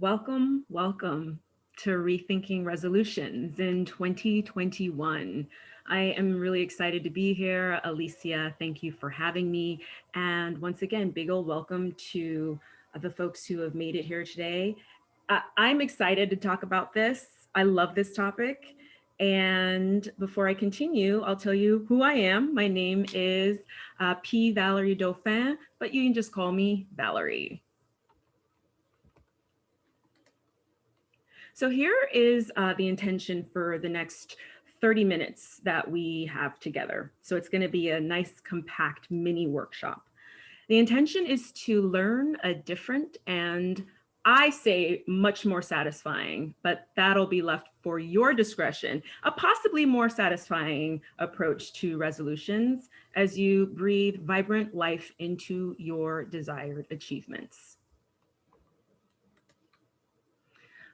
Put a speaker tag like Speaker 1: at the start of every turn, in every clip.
Speaker 1: Welcome, welcome to Rethinking Resolutions in 2021. I am really excited to be here. Alicia, thank you for having me. And once again, big old welcome to the folks who have made it here today. I'm excited to talk about this. I love this topic. And before I continue, I'll tell you who I am. My name is P. Valerie Dauphin, but you can just call me Valerie. So here is the intention for the next 30 minutes that we have together. So it's going to be a nice, compact mini workshop. The intention is to learn a different and I say much more satisfying, but that'll be left for your discretion, a possibly more satisfying approach to resolutions as you breathe vibrant life into your desired achievements.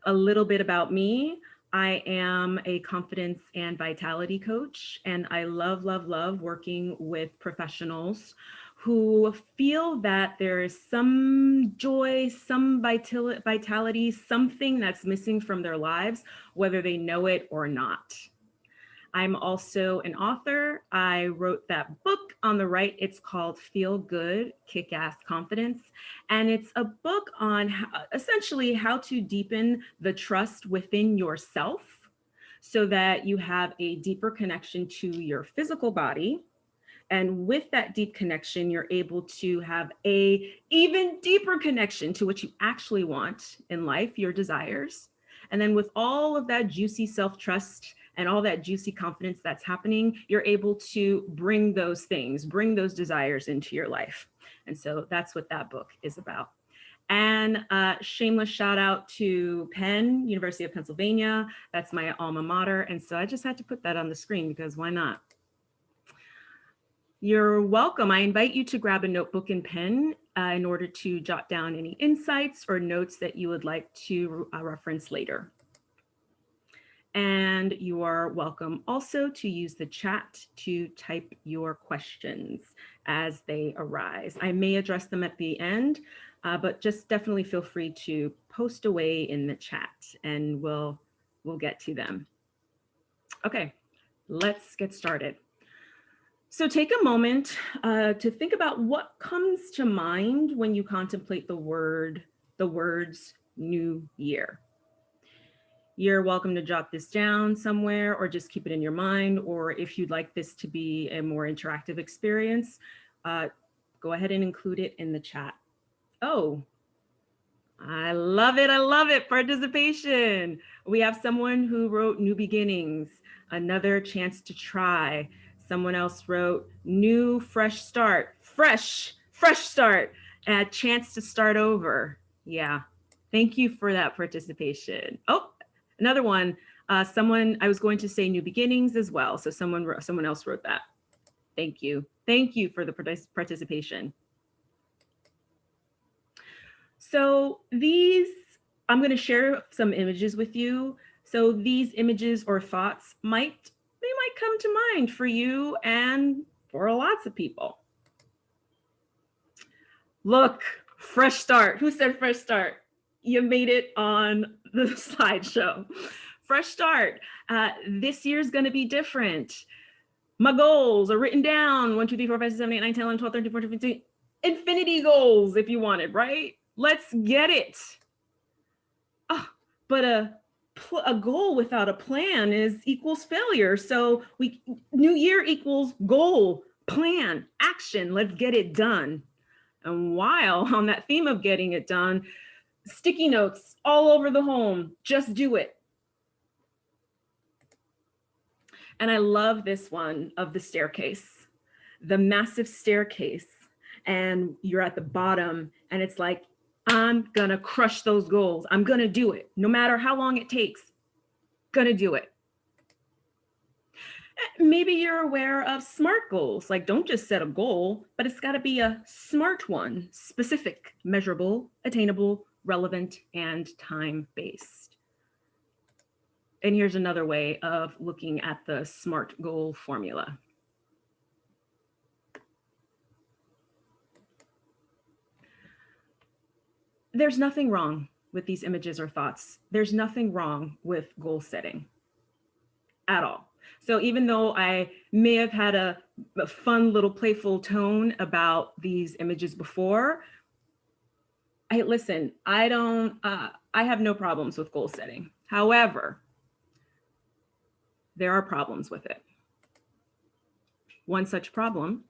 Speaker 1: A little bit about me. I am a confidence and vitality coach, and I love, love, love working with professionals who feel that there is some joy, some vitality, something that's missing from their lives, whether they know it or not. I'm also an author. I wrote that book on the right. It's called Feel Good, Kick-Ass Confidence. And it's a book on essentially how to deepen the trust within yourself so that you have a deeper connection to your physical body. And with that deep connection, you're able to have a even deeper connection to what you actually want in life, your desires. And then with all of that juicy self-trust and all that juicy confidence that's happening, you're able to bring those things, bring those desires into your life. And so that's what that book is about. And shameless shout out to Penn, University of Pennsylvania. That's my alma mater. And so I just had to put that on the screen because why not? You're welcome. I invite you to grab a notebook and pen in order to jot down any insights or notes that you would like to reference later. And you are welcome also to use the chat to type your questions as they arise. I may address them at the end, but just definitely feel free to post away in the chat and we'll get to them. Okay, let's get started. So take a moment to think about what comes to mind when you contemplate the words new year. You're welcome to jot this down somewhere or just keep it in your mind. Or if you'd like this to be a more interactive experience, go ahead and include it in the chat. Oh, I love it. I love it. Participation. We have someone who wrote new beginnings, another chance to try. Someone else wrote new, fresh start, fresh start, a chance to start over. Yeah. Thank you for that participation. Oh, another one. Someone, I was going to say new beginnings as well. So someone else wrote that. Thank you. Thank you for the participation. So I'm going to share some images with you. So these images or thoughts might come to mind for you and for lots of people. Look, fresh start. Who said fresh start? You made it on the slideshow. Fresh start. This year's going to be different. My goals are written down. 1, 2, 3, 4, 5, 6, 7, 8, 9, 10, 11, 12, 13, 14, 15. Infinity goals if you wanted, right? Let's get it. Oh, but a goal without a plan equals failure. So new year equals goal, plan, action. Let's get it done. And while on that theme of getting it done, sticky notes all over the home, just do it. And I love this one of the staircase, the massive staircase. And you're at the bottom and it's like, I'm gonna crush those goals. I'm gonna do it. No matter how long it takes, gonna do it. Maybe you're aware of SMART goals. Like don't just set a goal, but it's gotta be a SMART one, specific, measurable, attainable, relevant, and time-based. And here's another way of looking at the SMART goal formula. There's nothing wrong with these images or thoughts. There's nothing wrong with goal setting at all. So even though I may have had a fun little playful tone about these images before, I have no problems with goal setting. However, there are problems with it. One such problem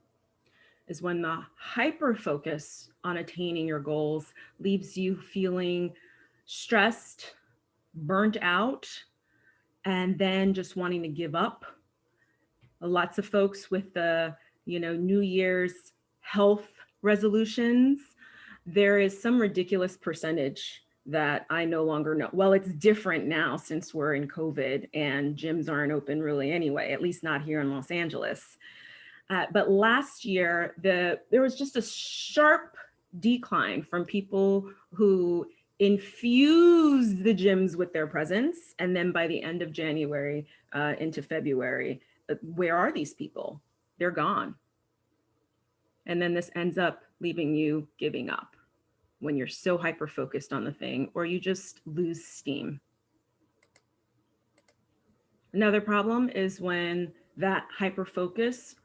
Speaker 1: is when the hyper focus on attaining your goals leaves you feeling stressed, burnt out, and then just wanting to give up. Lots of folks with the, New Year's health resolutions, there is some ridiculous percentage that I no longer know. Well, it's different now since we're in COVID and gyms aren't open really anyway, at least not here in Los Angeles. But last year, there was just a sharp decline from people who infused the gyms with their presence. And then by the end of January into February, where are these people? They're gone. And then this ends up leaving you giving up when you're so hyper focused on the thing, or you just lose steam. Another problem is when that hyper focus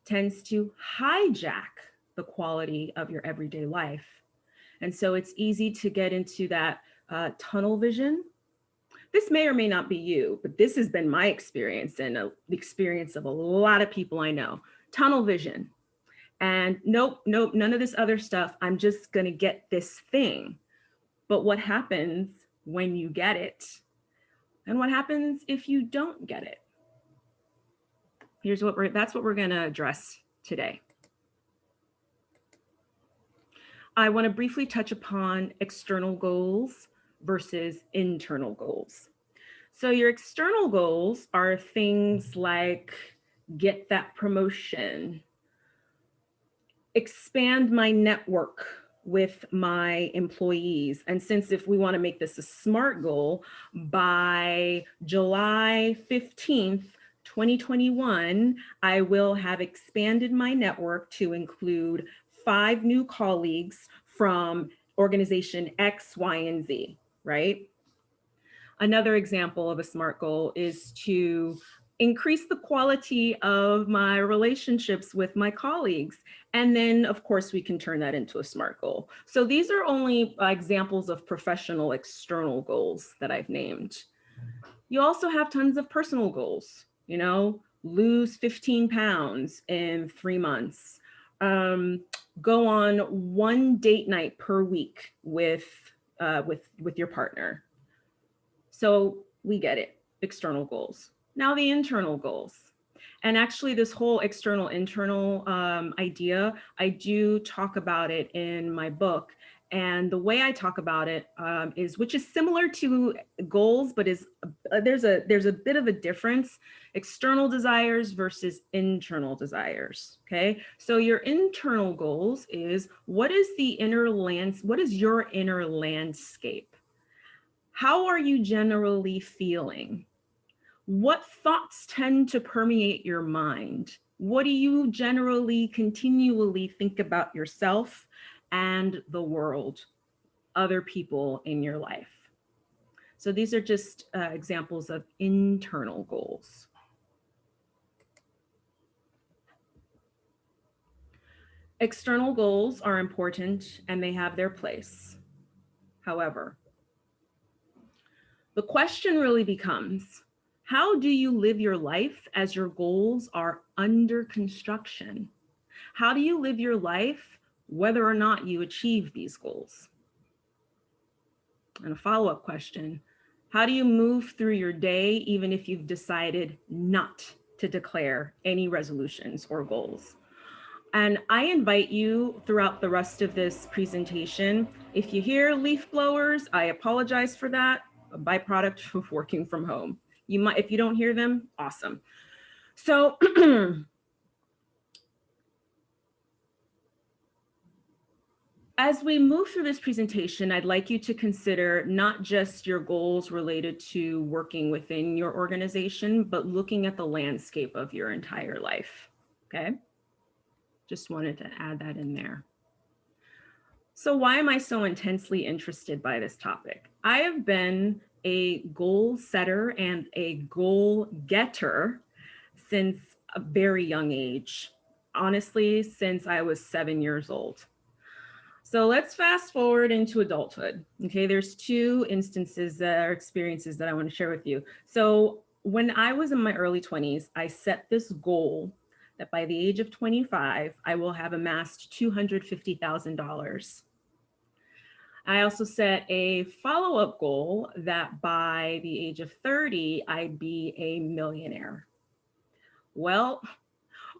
Speaker 1: tends to hijack the quality of your everyday life. And so it's easy to get into that tunnel vision. This may or may not be you, but this has been my experience and the experience of a lot of people I know. Tunnel vision. And nope, none of this other stuff. I'm just going to get this thing. But what happens when you get it? And what happens if you don't get it? That's what we're going to address today. I want to briefly touch upon external goals versus internal goals. So your external goals are things like get that promotion, expand my network with my employees. And since if we want to make this a SMART goal, by July 15th, 2021, I will have expanded my network to include 5 new colleagues from organization X, Y, and Z, right? Another example of a SMART goal is to increase the quality of my relationships with my colleagues. And then, of course, we can turn that into a SMART goal. So these are only examples of professional external goals that I've named. You also have tons of personal goals, lose 15 pounds in 3 months, go on 1 date night per week with your partner. So we get it, external goals. Now the internal goals. And actually this whole external internal idea, I do talk about it in my book. And the way I talk about it which is similar to goals, but there's a bit of a difference, external desires versus internal desires, okay? So your internal goals is, what is your inner landscape? How are you generally feeling? What thoughts tend to permeate your mind? What do you generally continually think about yourself and the world, other people in your life? So these are just examples of internal goals. External goals are important and they have their place. However, the question really becomes, how do you live your life as your goals are under construction? How do you live your life whether or not you achieve these goals? And a follow-up question, how do you move through your day even if you've decided not to declare any resolutions or goals? And I invite you throughout the rest of this presentation, if you hear leaf blowers, I apologize for that, a byproduct of working from home. You might, if you don't hear them, awesome. So as we move through this presentation, I'd like you to consider not just your goals related to working within your organization, but looking at the landscape of your entire life, okay? Just wanted to add that in there. So, why am I so intensely interested by this topic? I have been a goal setter and a goal getter since a very young age. Honestly, since I was 7 years old. So let's fast forward into adulthood. Okay, there's two instances that are experiences that I want to share with you. So when I was in my early 20s, I set this goal that by the age of 25, I will have amassed $250,000. I also set a follow-up goal that by the age of 30, I'd be a millionaire. Well,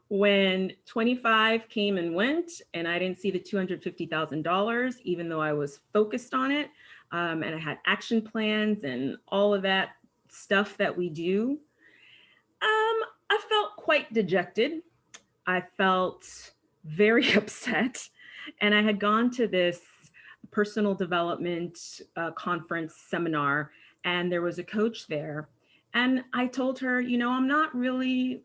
Speaker 1: when 25 came and went and I didn't see the $250,000, even though I was focused on it, and I had action plans and all of that stuff that we do, I felt quite dejected. I felt very upset. And I had gone to this personal development conference seminar, and there was a coach there. And I told her, I'm not really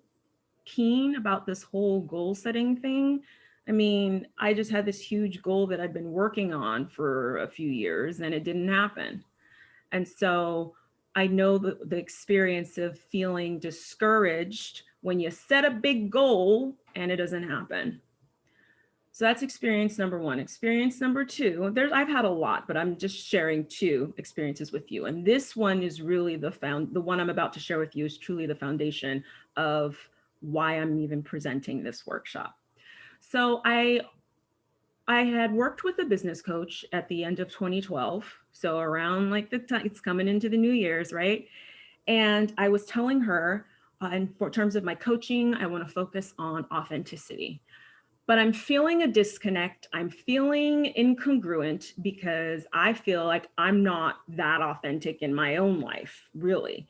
Speaker 1: keen about this whole goal setting thing. I mean, I just had this huge goal that I'd been working on for a few years and it didn't happen. And so I know the experience of feeling discouraged when you set a big goal and it doesn't happen. So that's experience number one. Experience number two, I've had a lot, but I'm just sharing two experiences with you. And this one is really the one I'm about to share with you is truly the foundation of why I'm even presenting this workshop. So I had worked with a business coach at the end of 2012. So around like the time it's coming into the New Year's, right? And I was telling her, in terms of my coaching, I want to focus on authenticity. But I'm feeling a disconnect. I'm feeling incongruent because I feel like I'm not that authentic in my own life, really.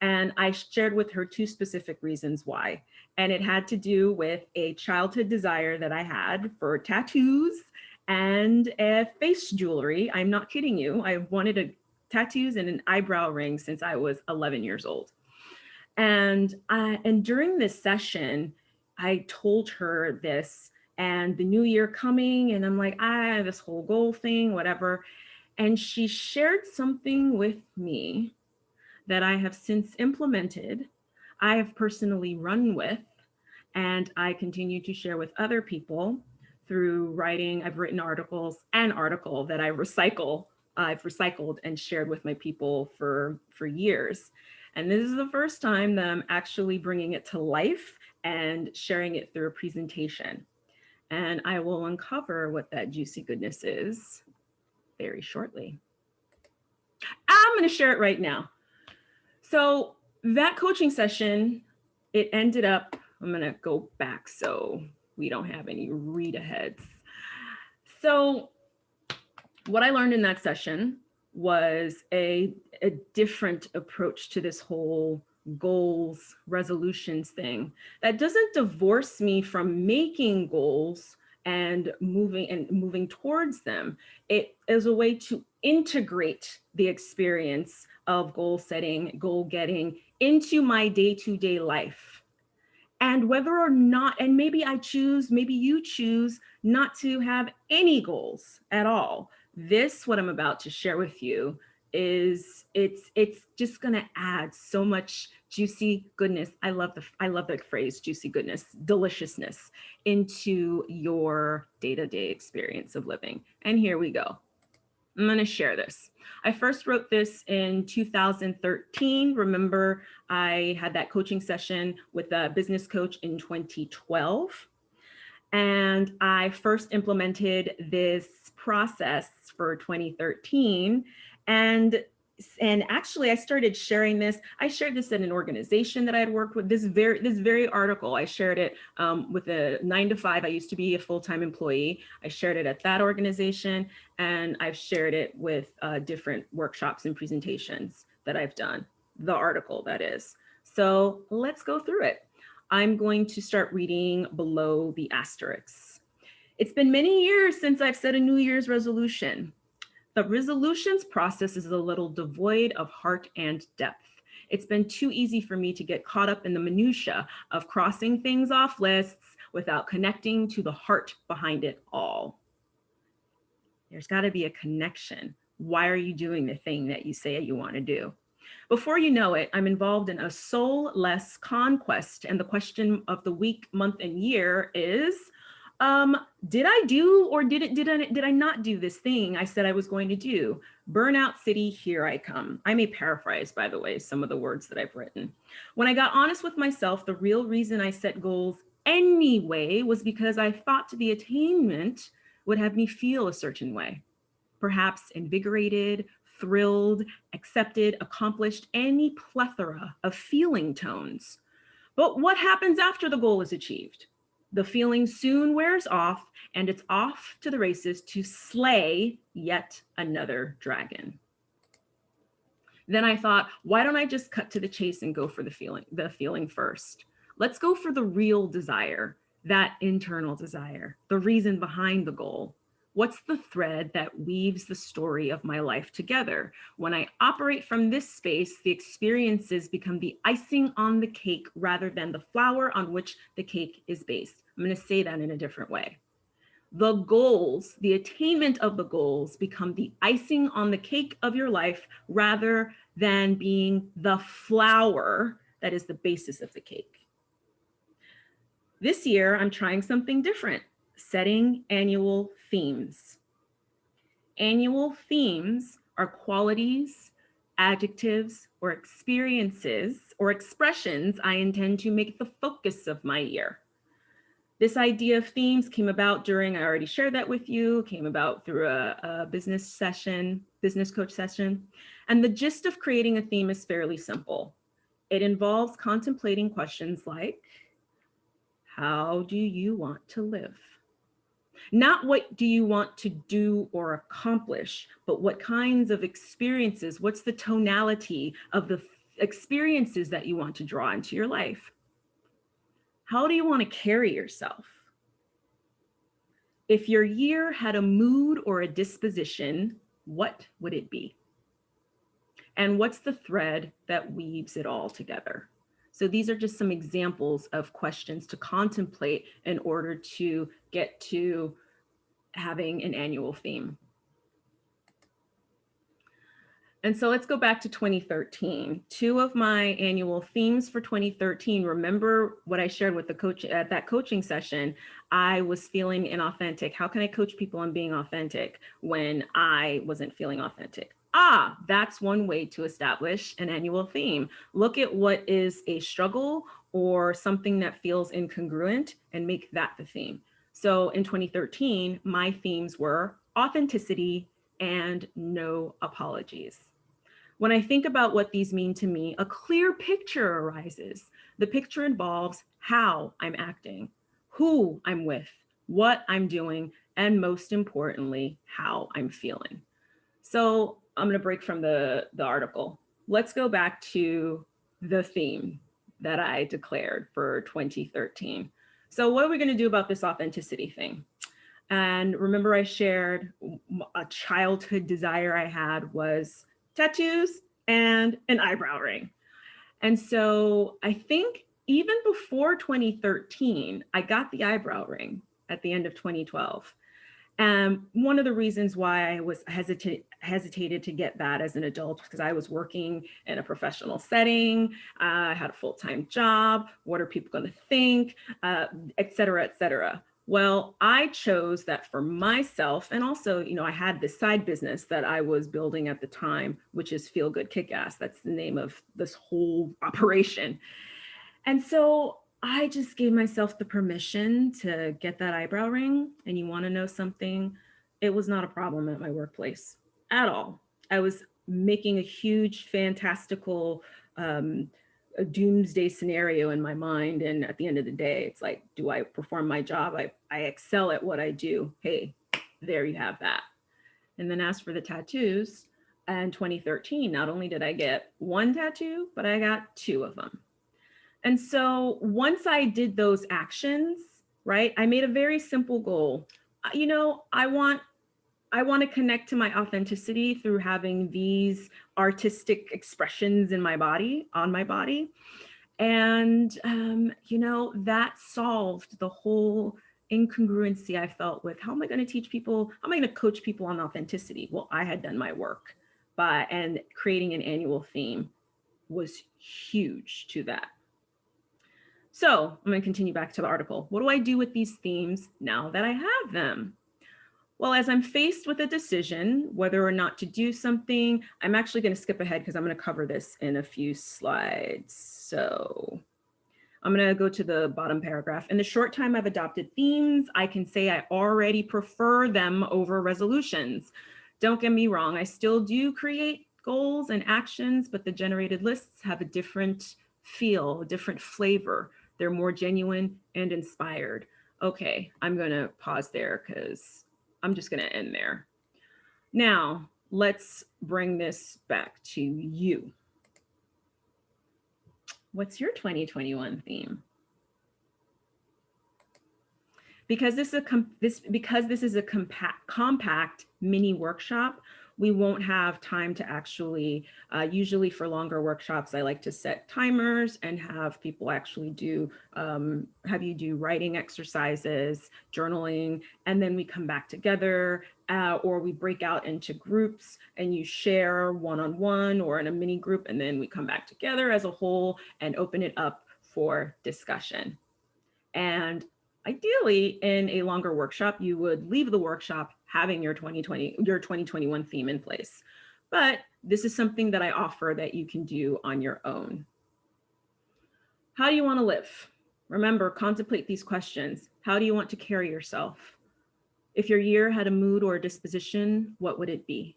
Speaker 1: And I shared with her two specific reasons why. And it had to do with a childhood desire that I had for tattoos and face jewelry. I'm not kidding you. I wanted tattoos and an eyebrow ring since I was 11 years old. And during this session, I told her this and the new year coming, and I'm like, this whole goal thing, whatever. And she shared something with me that I have since implemented, I have personally run with, and I continue to share with other people through writing. I've written an article that I've recycled and shared with my people for years. And this is the first time that I'm actually bringing it to life and sharing it through a presentation. And I will uncover what that juicy goodness is very shortly. I'm going to share it right now. So that coaching session, it ended up, I'm going to go back so we don't have any read aheads. So what I learned in that session was a different approach to this whole goals, resolutions thing that doesn't divorce me from making goals and moving towards them. It is a way to integrate the experience of goal setting, goal getting into my day-to-day life. And whether or not, and maybe you choose not to have any goals at all. What I'm about to share with you it's just going to add so much juicy goodness. I love the phrase juicy goodness, deliciousness into your day-to-day experience of living. And here we go. I'm going to share this. I first wrote this in 2013. Remember, I had that coaching session with a business coach in 2012. And I first implemented this process for 2013. And actually I started sharing this. I shared this in an organization that I had worked with. This very article, I shared it with a 9-to-5. I used to be a full-time employee. I shared it at that organization, and I've shared it with different workshops and presentations that I've done. The article, that is. So let's go through it. I'm going to start reading below the asterisks. It's been many years since I've set a New Year's resolution. The resolutions process is a little devoid of heart and depth. It's been too easy for me to get caught up in the minutia of crossing things off lists without connecting to the heart behind it all. There's got to be a connection. Why are you doing the thing that you say you want to do? Before you know it, I'm involved in a soulless conquest. And the question of the week, month, and year is, um, did I do or did I not do this thing I said I was going to do? Burnout City, here I come. I may paraphrase, by the way, some of the words that I've written. When I got honest with myself, the real reason I set goals anyway was because I thought the attainment would have me feel a certain way, perhaps invigorated, thrilled, accepted, accomplished, any plethora of feeling tones. But what happens after the goal is achieved? The feeling soon wears off, and it's off to the races to slay yet another dragon. Then I thought, why don't I just cut to the chase and go for the feeling first? Let's go for the real desire, that internal desire, the reason behind the goal. What's the thread that weaves the story of my life together? When I operate from this space, the experiences become the icing on the cake rather than the flour on which the cake is based. I'm going to say that in a different way. The goals, the attainment of the goals become the icing on the cake of your life rather than being the flour that is the basis of the cake. This year, I'm trying something different, setting annual themes. Annual themes are qualities, adjectives, or experiences or expressions I intend to make the focus of my year. This idea of themes came about during, I already shared that with you, came about through a business coach session. And the gist of creating a theme is fairly simple. It involves contemplating questions like, how do you want to live? Not what do you want to do or accomplish, but what kinds of experiences, what's the tonality of the experiences that you want to draw into your life? How do you want to carry yourself? If your year had a mood or a disposition, what would it be? And what's the thread that weaves it all together? So these are just some examples of questions to contemplate in order to get to having an annual theme. And so let's go back to 2013. Two of my annual themes for 2013, remember what I shared with the coach at that coaching session. I was feeling inauthentic. How can I coach people on being authentic when I wasn't feeling authentic? That's one way to establish an annual theme. Look at what is a struggle or something that feels incongruent and make that the theme. So in 2013, my themes were authenticity and no apologies. When I think about what these mean to me, a clear picture arises. The picture involves how I'm acting, who I'm with, what I'm doing, and most importantly, how I'm feeling. So I'm going to break from the article. Let's go back to the theme that I declared for 2013. So what are we going to do about this authenticity thing? And remember, I shared a childhood desire I had was tattoos and an eyebrow ring. And so I think even before 2013, I got the eyebrow ring at the end of 2012. And one of the reasons why I was hesitated to get that as an adult because I was working in a professional setting. I had a full-time job. What are people going to think, et cetera, et cetera. Well, I chose that for myself. And also, I had this side business that I was building at the time, which is Feel Good Kick-Ass. That's the name of this whole operation. And so I just gave myself the permission to get that eyebrow ring. And you want to know something? It was not a problem at my workplace at all. I was making a huge, fantastical, a doomsday scenario in my mind. And at the end of the day, it's like, do I perform my job? I excel at what I do. Hey, there you have that. And then as for the tattoos, in 2013, not only did I get one tattoo, but I got two of them. And so once I did those actions, right, I made a very simple goal. I want to connect to my authenticity through having these artistic expressions in my body, on my body. And, that solved the whole incongruency I felt with how am I going to teach people, how am I going to coach people on authenticity? Well, I had done my work and creating an annual theme was huge to that. So I'm going to continue back to the article. What do I do with these themes now that I have them? Well, as I'm faced with a decision, whether or not to do something, I'm actually going to skip ahead because I'm going to cover this in a few slides. So I'm going to go to the bottom paragraph. In the short time I've adopted themes, I can say I already prefer them over resolutions. Don't get me wrong, I still do create goals and actions, but the generated lists have a different feel, a different flavor. They're more genuine and inspired. Okay, I'm going to pause there because I'm just going to end there. Now, let's bring this back to you. What's your 2021 theme? Because this is a compact mini workshop, we won't have time to actually, usually for longer workshops, I like to set timers and have people actually do, have you do writing exercises, journaling, and then we come back together, or we break out into groups and you share one-on-one or in a mini group, and then we come back together as a whole and open it up for discussion. And ideally, in a longer workshop, you would leave the workshop having your 2021 theme in place. But this is something that I offer that you can do on your own. How do you want to live? Remember, contemplate these questions. How do you want to carry yourself? If your year had a mood or a disposition, what would it be?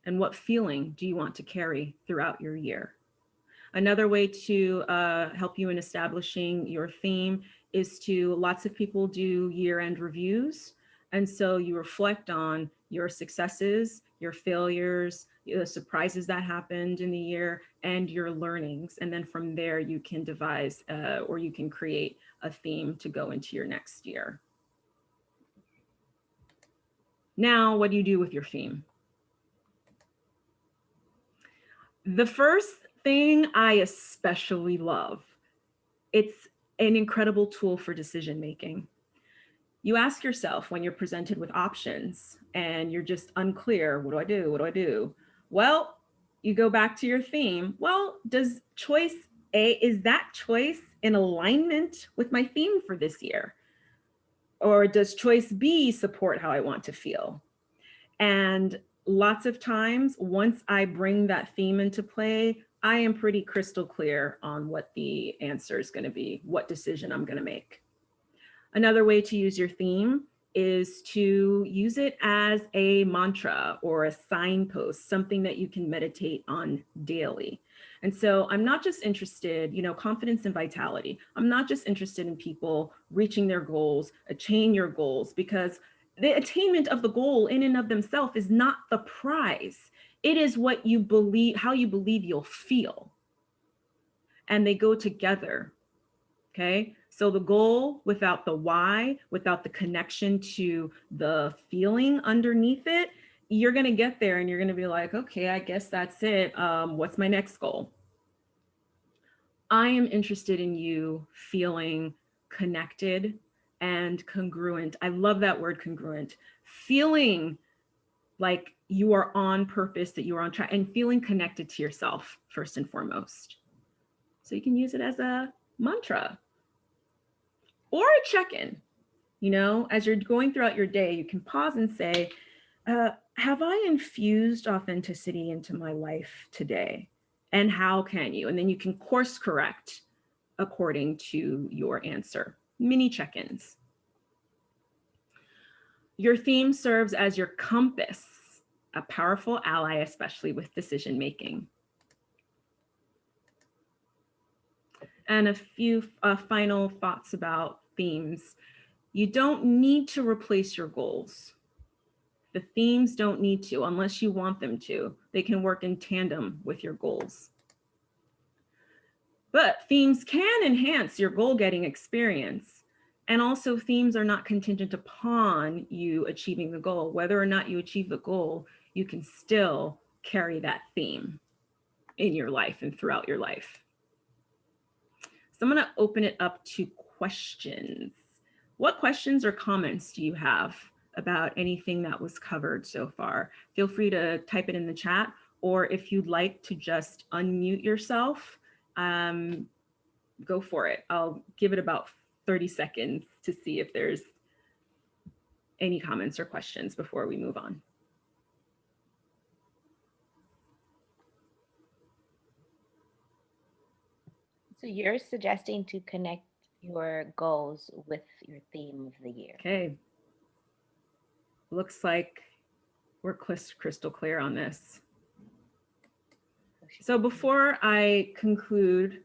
Speaker 1: And what feeling do you want to carry throughout your year? Another way to help you in establishing your theme is to, lots of people do year-end reviews. And so you reflect on your successes, your failures, the surprises that happened in the year, and your learnings. And then from there, you can devise or you can create a theme to go into your next year. Now, what do you do with your theme? The first thing I especially love, it's an incredible tool for decision making. You ask yourself when you're presented with options and you're just unclear, what do I do? What do I do? Well, you go back to your theme. Well, does choice A, is that choice in alignment with my theme for this year? Or does choice B support how I want to feel? And lots of times, once I bring that theme into play, I am pretty crystal clear on what the answer is going to be, what decision I'm going to make. Another way to use your theme is to use it as a mantra or a signpost, something that you can meditate on daily. And so I'm not just interested, confidence and vitality. I'm not just interested in people reaching their goals, attain your goals, because the attainment of the goal in and of themselves is not the prize. It is what you believe, how you believe you'll feel. And they go together. Okay. So the goal without the why, without the connection to the feeling underneath it, you're going to get there and you're going to be like, okay, I guess that's it. What's my next goal? I am interested in you feeling connected and congruent. I love that word, congruent. Feeling like you are on purpose, that you are on track, and feeling connected to yourself first and foremost. So you can use it as a mantra or a check-in. As you're going throughout your day, you can pause and say, have I infused authenticity into my life today? And how can you? And then you can course correct according to your answer. Mini check-ins. Your theme serves as your compass, a powerful ally, especially with decision making. And a few final thoughts about themes. You don't need to replace your goals. The themes don't need to, unless you want them to. They can work in tandem with your goals. But themes can enhance your goal-getting experience. And also, themes are not contingent upon you achieving the goal. Whether or not you achieve the goal, you can still carry that theme in your life and throughout your life. So I'm going to open it up to questions. What questions or comments do you have about anything that was covered so far? Feel free to type it in the chat, or if you'd like to just unmute yourself, go for it. I'll give it about 30 seconds to see if there's any comments or questions before we move on.
Speaker 2: So you're suggesting to connect your goals with your theme of the year.
Speaker 1: Okay. Looks like we're crystal clear on this. So before I conclude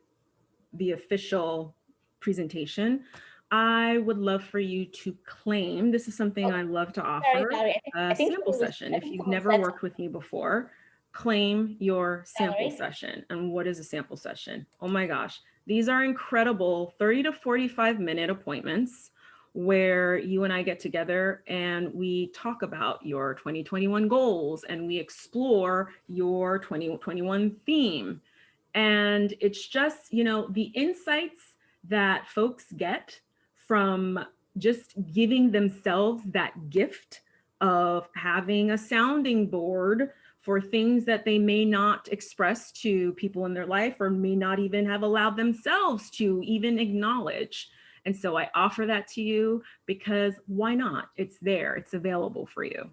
Speaker 1: the official presentation, I would love for you to claim, this is something I love to offer, a sample session. If you've never worked with me before, claim your sample session. And what is a sample session? Oh my gosh, these are incredible 30 to 45-minute appointments where you and I get together and we talk about your 2021 goals and we explore your 2021 theme. And it's just, you know, the insights that folks get from just giving themselves that gift of having a sounding board for things that they may not express to people in their life or may not even have allowed themselves to even acknowledge. And so I offer that to you because why not? It's there, it's available for you.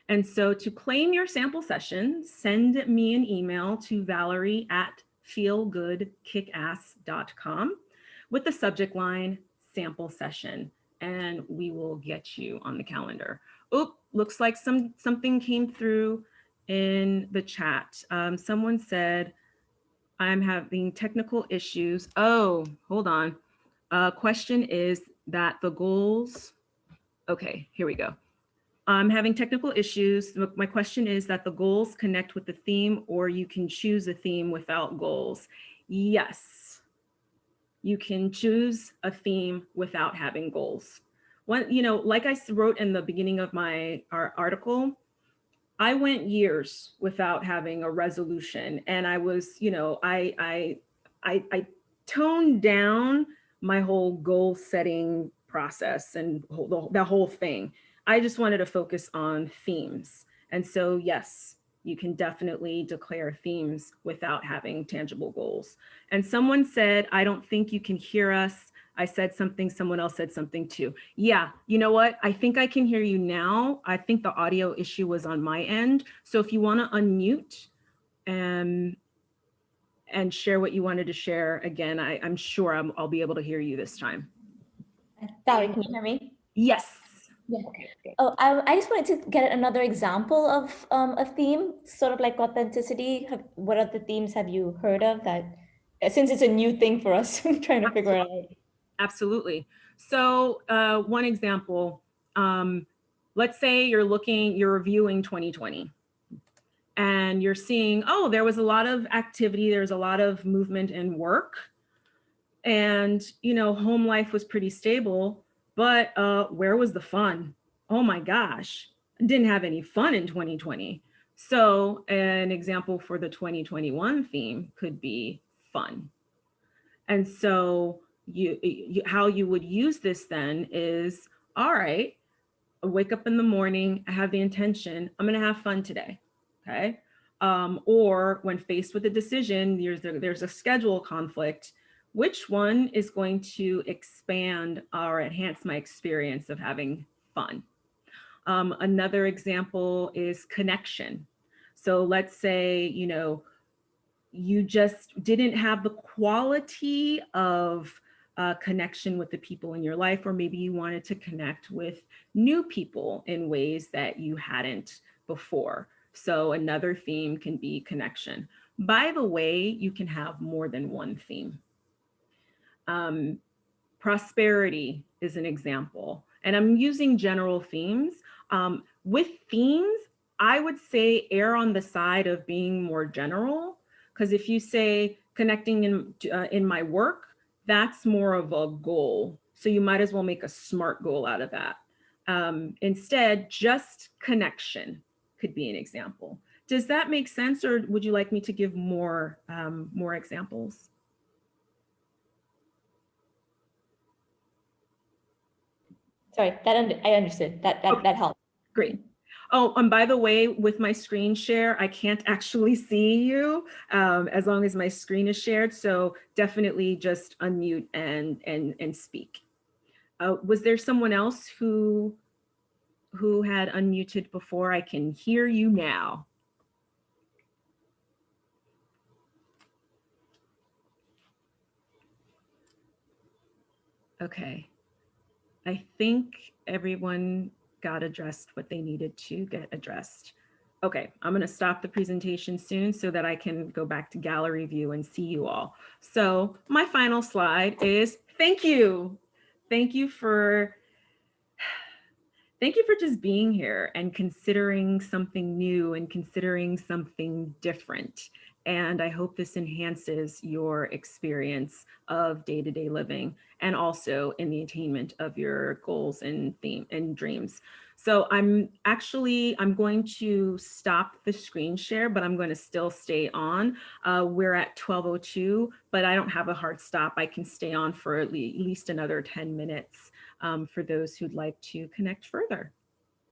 Speaker 1: And so to claim your sample session, send me an email to valerie@feelgoodkickass.com with the subject line sample session, and we will get you on the calendar. Oop, looks like something came through in the chat. Someone said, I'm having technical issues. Oh, hold on. Question is that the goals, okay, here we go. I'm having technical issues. My question is that the goals connect with the theme, or you can choose a theme without goals. Yes, you can choose a theme without having goals. One, you know, like I wrote in the beginning of my article, I went years without having a resolution, and I was, you know, I toned down my whole goal setting process and the whole thing. I just wanted to focus on themes. And so, yes, you can definitely declare themes without having tangible goals. And someone said, I don't think you can hear us. I said something, someone else said something too. Yeah, you know what? I think I can hear you now. I think the audio issue was on my end. So if you want to unmute and share what you wanted to share, again, I'm sure I'll be able to hear you this time.
Speaker 3: Valerie, can you hear me?
Speaker 1: Yes.
Speaker 3: Yeah. Okay. Oh, I just wanted to get another example of a theme, sort of like authenticity. What other themes have you heard of that, since it's a new thing for us, I'm trying to figure it out.
Speaker 1: Absolutely. So one example, let's say you're reviewing 2020 and you're seeing, oh, there was a lot of activity, there's a lot of movement and work. And, you know, home life was pretty stable, but where was the fun? Oh my gosh, I didn't have any fun in 2020. So an example for the 2021 theme could be fun. And so how you would use this then is, all right, I wake up in the morning, I have the intention, I'm going to have fun today. Okay. Or when faced with a decision, there's a schedule conflict. Which one is going to expand or enhance my experience of having fun? Another example is connection. So let's say, you know, you just didn't have the quality of connection with the people in your life, or maybe you wanted to connect with new people in ways that you hadn't before. So another theme can be connection. By the way, you can have more than one theme. Prosperity is an example, and I'm using general themes. With themes, I would say err on the side of being more general, because if you say connecting in my work, that's more of a goal. So you might as well make a SMART goal out of that. Instead, just connection could be an example. Does that make sense, or would you like me to give more examples?
Speaker 3: Sorry, I understood. That helped.
Speaker 1: Great. Oh, and by the way, with my screen share, I can't actually see you as long as my screen is shared. So definitely just unmute and speak. Was there someone else who had unmuted before? I can hear you now. Okay. I think everyone got addressed what they needed to get addressed. Okay, I'm going to stop the presentation soon so that I can go back to gallery view and see you all. So my final slide is thank you. Thank you for just being here and considering something new and considering something different. And I hope this enhances your experience of day-to-day living and also in the attainment of your goals and theme and dreams. So I'm going to stop the screen share, but I'm going to still stay on. We're at 12:02, but I don't have a hard stop. I can stay on for at least another 10 minutes for those who'd like to connect further.